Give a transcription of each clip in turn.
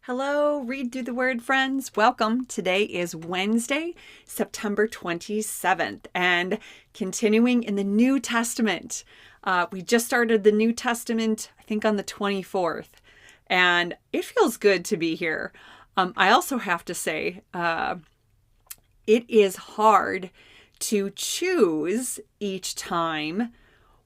Hello, Read Through the Word friends. Welcome. Today is Wednesday, September 27th, and continuing in the New Testament. We just started the New Testament, I think on the 24th, and it feels good to be here. I also have to say, it is hard to choose each time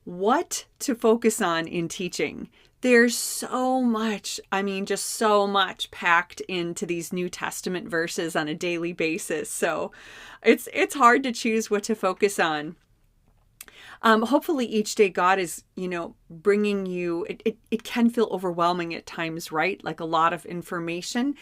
what to focus on in teaching. There's so much, just so much packed into these New Testament verses on a daily basis. So it's hard to choose what to focus on. Hopefully each day God is, bringing you, it can feel overwhelming at times, right? Like a lot of information.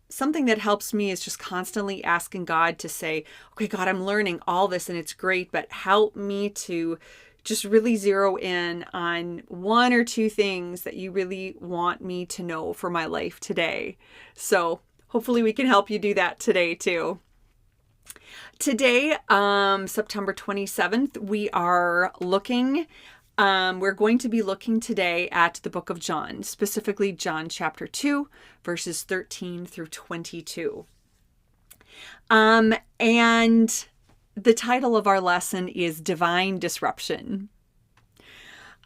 Something that helps me is just constantly asking God to say, okay, God, I'm learning all this and it's great, but help me to just really zero in on one or two things that you really want me to know for my life today. So hopefully we can help you do that today too. Today, September 27th, we're going to be looking today at the book of John, specifically John chapter 2, verses 13 through 22. And the title of our lesson is Divine Disruption.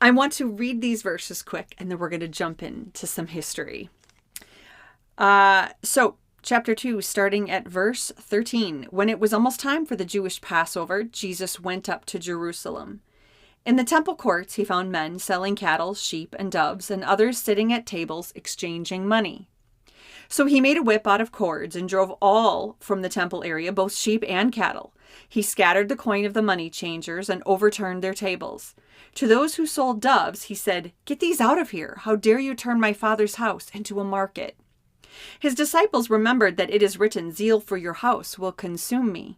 I want to read these verses quick, and then we're going to jump into some history. So, chapter 2, starting at verse 13. When it was almost time for the Jewish Passover, Jesus went up to Jerusalem. In the temple courts, he found men selling cattle, sheep, and doves, and others sitting at tables exchanging money. So he made a whip out of cords and drove all from the temple area, both sheep and cattle. He scattered the coin of the money changers and overturned their tables. To those who sold doves, he said, "Get these out of here. How dare you turn my Father's house into a market?" His disciples remembered that it is written, "Zeal for your house will consume me."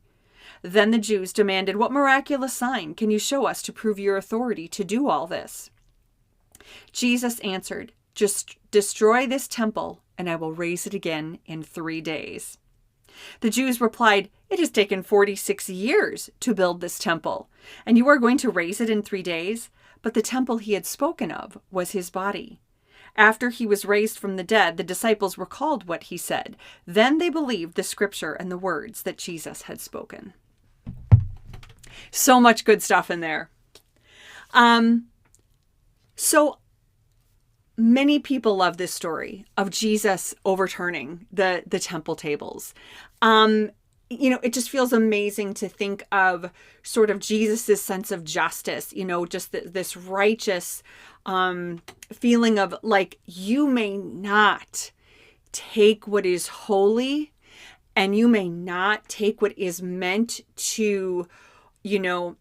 Then the Jews demanded, "What miraculous sign can you show us to prove your authority to do all this?" Jesus answered, "Just destroy this temple, and I will raise it again in 3 days." The Jews replied, "It has taken 46 years to build this temple, and you are going to raise it in 3 days?" But the temple he had spoken of was his body. After he was raised from the dead, the disciples recalled what he said. Then they believed the scripture and the words that Jesus had spoken. So much good stuff in there. So many people love this story of Jesus overturning the temple tables. It just feels amazing to think of sort of Jesus's sense of justice, just this righteous feeling of like, you may not take what is holy and you may not take what is meant to, the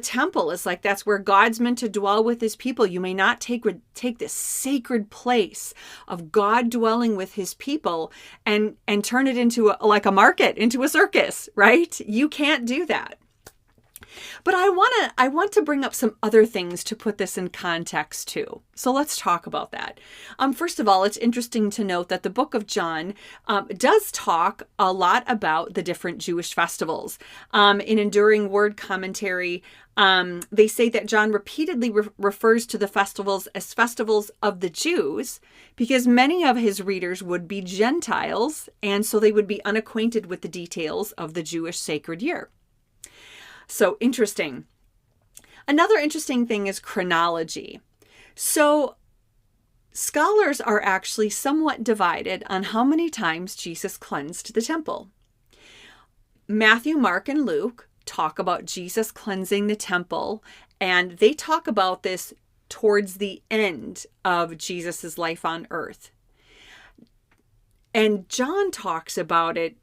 temple is like, that's where God's meant to dwell with his people. You may not take this sacred place of God dwelling with his people and turn it into a market, into a circus, right? You can't do that. But I want to bring up some other things to put this in context too. So let's talk about that. First of all, it's interesting to note that the book of John does talk a lot about the different Jewish festivals. In Enduring Word Commentary, they say that John repeatedly refers to the festivals as festivals of the Jews because many of his readers would be Gentiles, and so they would be unacquainted with the details of the Jewish sacred year. So interesting. Another interesting thing is chronology. So scholars are actually somewhat divided on how many times Jesus cleansed the temple. Matthew, Mark, and Luke talk about Jesus cleansing the temple, and they talk about this towards the end of Jesus's life on earth. And John talks about it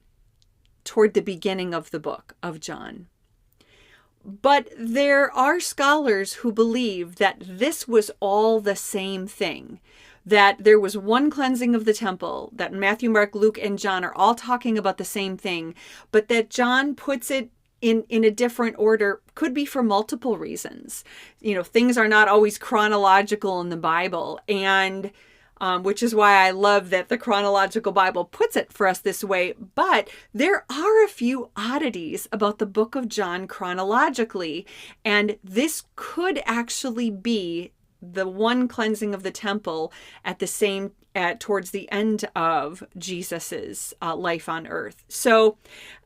toward the beginning of the book of John. But there are scholars who believe that this was all the same thing, that there was one cleansing of the temple, that Matthew, Mark, Luke, and John are all talking about the same thing, but that John puts it in a different order, could be for multiple reasons. Things are not always chronological in the Bible. And which is why I love that the chronological Bible puts it for us this way. But there are a few oddities about the book of John chronologically, and this could actually be the one cleansing of the temple towards the end of Jesus's life on earth. So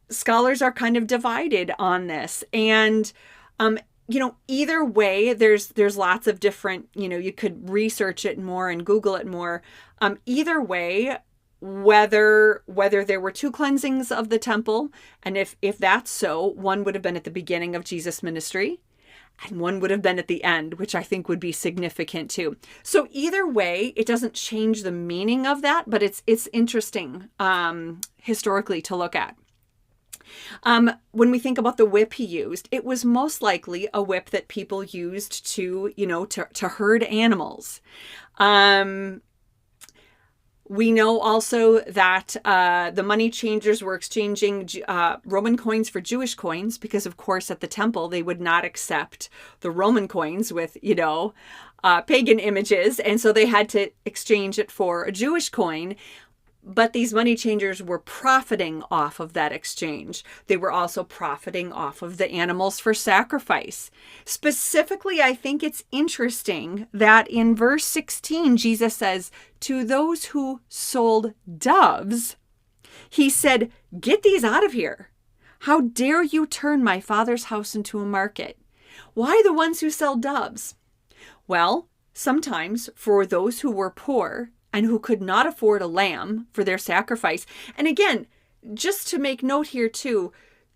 scholars are kind of divided on this, and either way, there's lots of different, you could research it more and Google it more. Either way, whether there were two cleansings of the temple, and if that's so, one would have been at the beginning of Jesus' ministry, and one would have been at the end, which I think would be significant too. So either way, it doesn't change the meaning of that, but it's interesting historically to look at. When we think about the whip he used, it was most likely a whip that people used to herd animals. We know also that the money changers were exchanging Roman coins for Jewish coins because, of course, at the temple, they would not accept the Roman coins with, pagan images. And so they had to exchange it for a Jewish coin. But these money changers were profiting off of that exchange. They were also profiting off of the animals for sacrifice. Specifically, I think it's interesting that in verse 16, Jesus says, to those who sold doves, he said, get these out of here. How dare you turn my Father's house into a market? Why the ones who sell doves? Well, sometimes for those who were poor, and who could not afford a lamb for their sacrifice. And again, just to make note here too,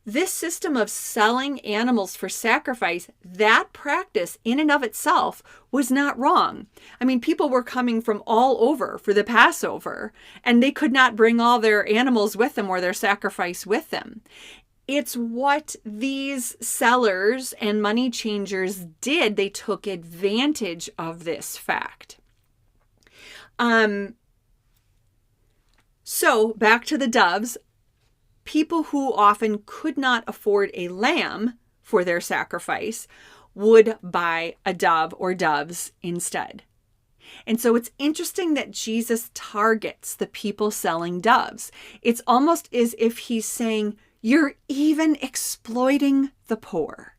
this system of selling animals for sacrifice, that practice in and of itself was not wrong. I mean, people were coming from all over for the Passover, and they could not bring all their animals with them or their sacrifice with them. It's what these sellers and money changers did. They took advantage of this fact. So back to the doves, people who often could not afford a lamb for their sacrifice would buy a dove or doves instead. And so it's interesting that Jesus targets the people selling doves. It's almost as if he's saying, you're even exploiting the poor.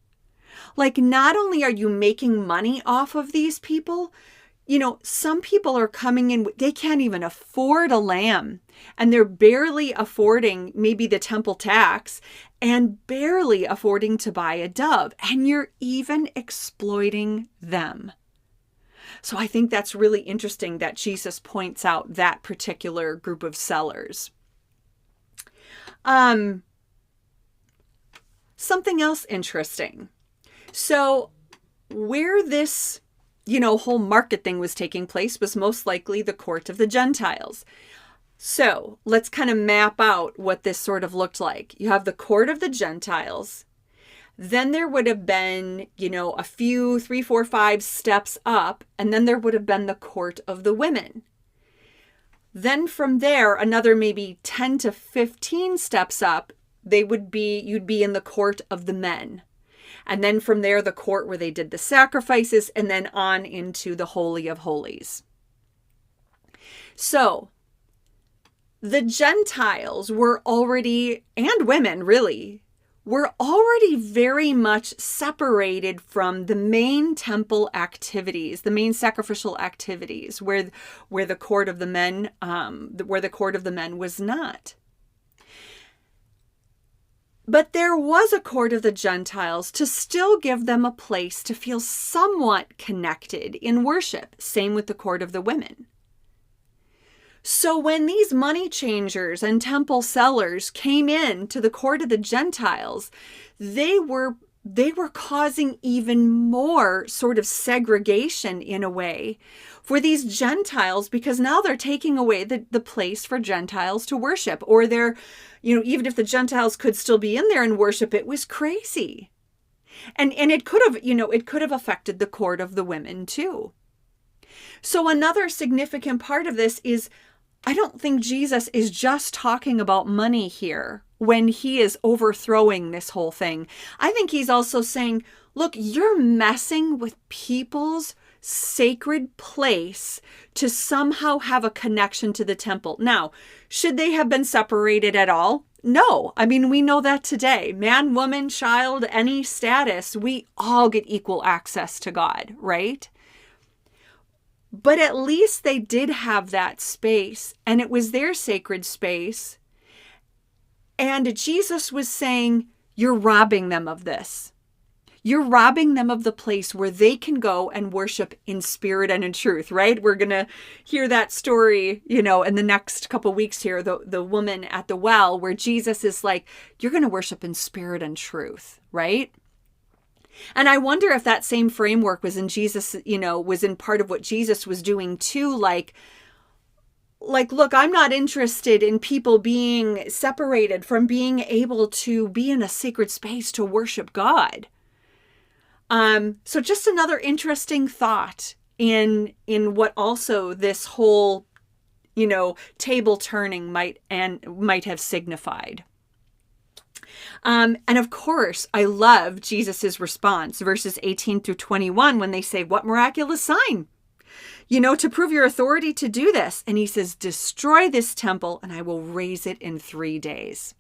Like, not only are you making money off of these people, some people are coming in, they can't even afford a lamb, and they're barely affording maybe the temple tax and barely affording to buy a dove, and you're even exploiting them. So I think that's really interesting that Jesus points out that particular group of sellers. Something else interesting. So where this whole market thing was taking place was most likely the court of the Gentiles. So let's kind of map out what this sort of looked like. You have the court of the Gentiles. Then there would have been, a few, 3, 4, 5 steps up, and then there would have been the court of the women. Then from there, another maybe 10 to 15 steps up, you'd be in the court of the men. And then from there, the court where they did the sacrifices, and then on into the Holy of Holies. So the Gentiles were already, and women really, were already very much separated from the main temple activities, the main sacrificial activities, where the court of the men, was not. But there was a court of the Gentiles to still give them a place to feel somewhat connected in worship. Same with the court of the women. So when these money changers and temple sellers came in to the court of the Gentiles, they were causing even more sort of segregation in a way for these Gentiles, because now they're taking away the place for Gentiles to worship, or they're, even if the Gentiles could still be in there and worship, it was crazy. And it could have affected the court of the women too. So another significant part of this is, I don't think Jesus is just talking about money here when he is overthrowing this whole thing. I think he's also saying, look, you're messing with people's sacred place to somehow have a connection to the temple. Now, should they have been separated at all? No. I mean, we know that today. Man, woman, child, any status, we all get equal access to God, right? But at least they did have that space, and it was their sacred space. And Jesus was saying, you're robbing them of this. You're robbing them of the place where they can go and worship in spirit and in truth, right? We're going to hear that story, in the next couple weeks here, the woman at the well, where Jesus is like, you're going to worship in spirit and truth, right? And I wonder if that same framework was in Jesus, was in part of what Jesus was doing too, like, look, I'm not interested in people being separated from being able to be in a sacred space to worship God. So just another interesting thought in what also this whole, table turning might have signified. And of course, I love Jesus's response, verses 18 through 21, when they say, what miraculous sign? To prove your authority to do this. And he says, destroy this temple and I will raise it in 3 days.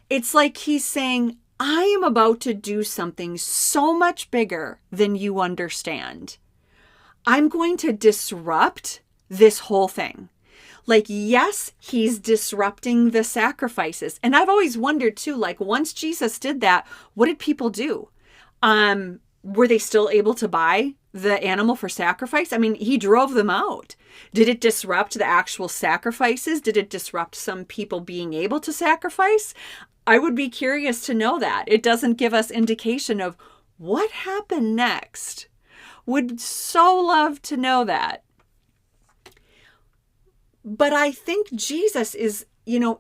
It's like he's saying, I am about to do something so much bigger than you understand. I'm going to disrupt this whole thing. Like, yes, he's disrupting the sacrifices. And I've always wondered too, like, once Jesus did that, what did people do? Were they still able to buy the animal for sacrifice? I mean, he drove them out. Did it disrupt the actual sacrifices? Did it disrupt some people being able to sacrifice? I would be curious to know that. It doesn't give us indication of what happened next. Would so love to know that. But I think Jesus is,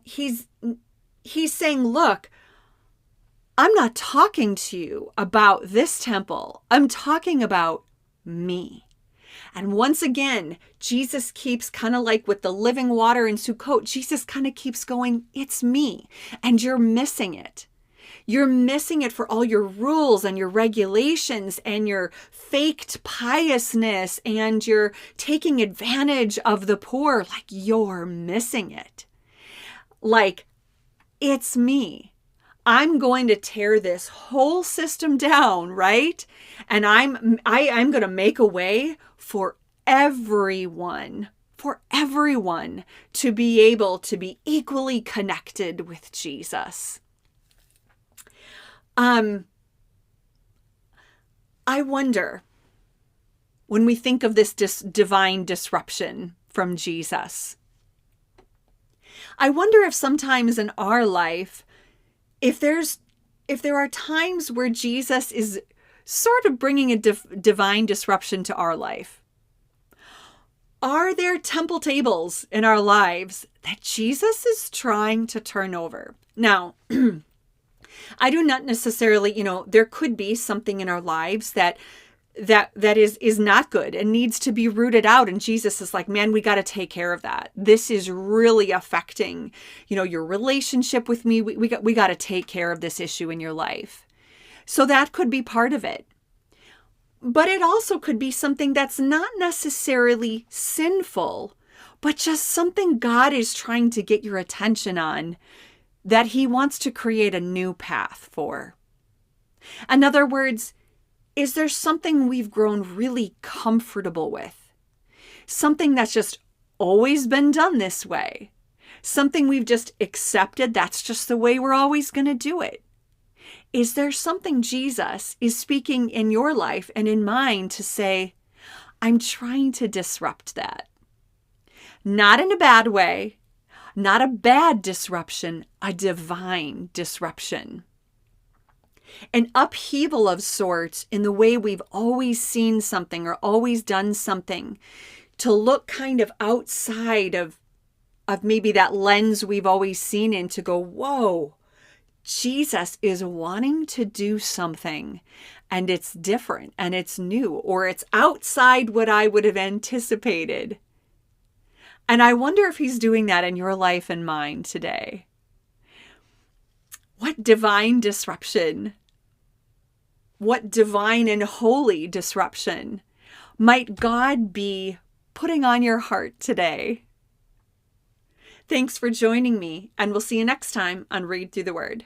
he's saying, look, I'm not talking to you about this temple. I'm talking about me. And once again, Jesus keeps kind of like with the living water in Sukkot, Jesus kind of keeps going, it's me. And you're missing it. You're missing it for all your rules and your regulations and your faked piousness and you're taking advantage of the poor. Like, you're missing it. Like, it's me. I'm going to tear this whole system down, right? And I'm going to make a way for everyone to be able to be equally connected with Jesus. I wonder, when we think of this divine disruption from Jesus, I wonder if sometimes in our life, if there are times where Jesus is sort of bringing a divine disruption to our life. Are there temple tables in our lives that Jesus is trying to turn over? Now, I do not necessarily, there could be something in our lives that is not good and needs to be rooted out. And Jesus is like, man, we got to take care of that. This is really affecting, your relationship with me. We got to take care of this issue in your life. So that could be part of it. But it also could be something that's not necessarily sinful, but just something God is trying to get your attention on, that he wants to create a new path for. In other words, is there something we've grown really comfortable with? Something that's just always been done this way? Something we've just accepted, that's just the way we're always going to do it? Is there something Jesus is speaking in your life and in mine to say, I'm trying to disrupt that? Not in a bad way, not a bad disruption, a divine disruption. An upheaval of sorts in the way we've always seen something or always done something, to look kind of outside of maybe that lens we've always seen in, to go, whoa, Jesus is wanting to do something and it's different and it's new, or it's outside what I would have anticipated. And I wonder if he's doing that in your life and mine today. What divine disruption What divine and holy disruption might God be putting on your heart today? Thanks for joining me, and we'll see you next time on Read Through the Word.